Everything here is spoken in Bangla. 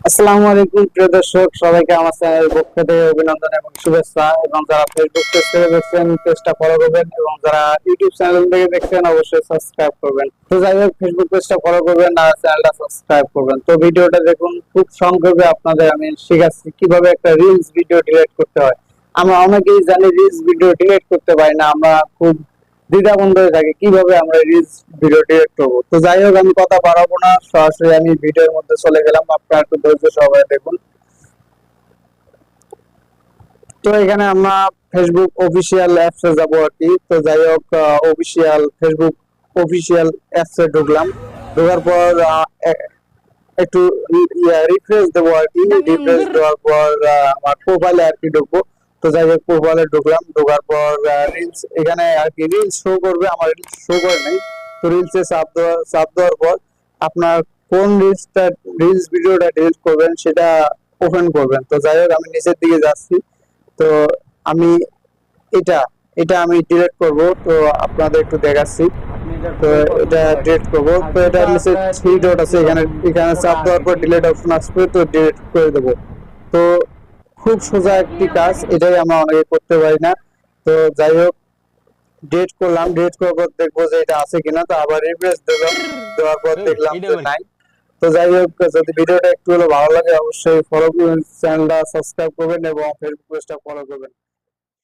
আসসালামু আলাইকুম প্রিয় দর্শক, সবাইকে আমার চ্যানেলের পক্ষ থেকে অভিনন্দন এবং শুভেচ্ছা। এবং যারা ফেসবুক পেজ থেকে দেখছেন পেজটা ফলো করবেন, এবং যারা ইউটিউব চ্যানেল থেকে দেখছেন অবশ্যই সাবস্ক্রাইব করবেন। তো যাই হোক, ফেসবুক পেজটা ফলো করবেন আর চ্যানেলটা সাবস্ক্রাইব করবেন। তো ভিডিওটা দেখুন, খুব সংক্ষেপে আপনাদের আমি শেখাচ্ছি কিভাবে একটা রিলস ভিডিও ডিলিট করতে হয়। আমরা অনেকেই জানি রিলস ভিডিও ডিলিট করতে পারি না, আমরা খুব দ্বিধাবন্ধ হয়ে থাকে কিভাবে আমরা রিলস ভিডিও ডিলিট করবো। তো যাই হোক, আমি কথা বাড়াবো না, সরাসরি আমি ভিডিওর মধ্যে চলে গেলাম। আপনারা একটু ধৈর্য সহকারে দেখুন। তো এখানে আমরা ফেসবুক অফিসিয়াল অ্যাপসে যাব আর কি। তো যাই হোক, ফেসবুক অফিসিয়াল অ্যাপসে ঢুকলাম। ঢোকার পর একটু রিফ্রেশ দেবো আর কি। রিফ্রেশ দেওয়ার পর আমার প্রোফাইলে আর কি ঢুকবো। তো যাই হোক, প্রোফাইলে ঢুকলাম। ঢোকার পর রিলস, এখানে আর কি রিলস শো করবে, আমার রিলস শো করে নাই। তো রিলসে চাপ দেওয়ার পর আপনার কোন রিলস ভিডিওটা ডিলিট করবেন সেটা ওপেন করবেন। তো যাই হোক, আমি নিচের দিকে যাচ্ছি। তো আমি এটা এটা আমি ডিলিট করব। তো আপনাদের একটু দেখাচ্ছি। তো এটা ডিলিট করব। তো এটা নিচে থ্রি ডট আছে, এখানে এখানে চাপ দেওয়ার পর ডিলিট অপশন আসবে, তো ডিলিট করে দেব। তো খুব সোজা একটি কাজ, এটাই আমরা অনেকে করতে পারি না। তো যাই হোক, ডিলিট করলাম। ডিলিট করার পর দেখবো যে এটা আছে কিনা। তো আবার রিফ্রেশ দিলাম, দেওয়ার পর দেখলাম যে নাই। তো যাই হোক, যদি ভিডিওটা একটু হলেও ভালো লাগে অবশ্যই ফলো করবেন, চ্যানেলটা সাবস্ক্রাইব করবেন এবং ফেসবুক পেজটা ফলো করবেন।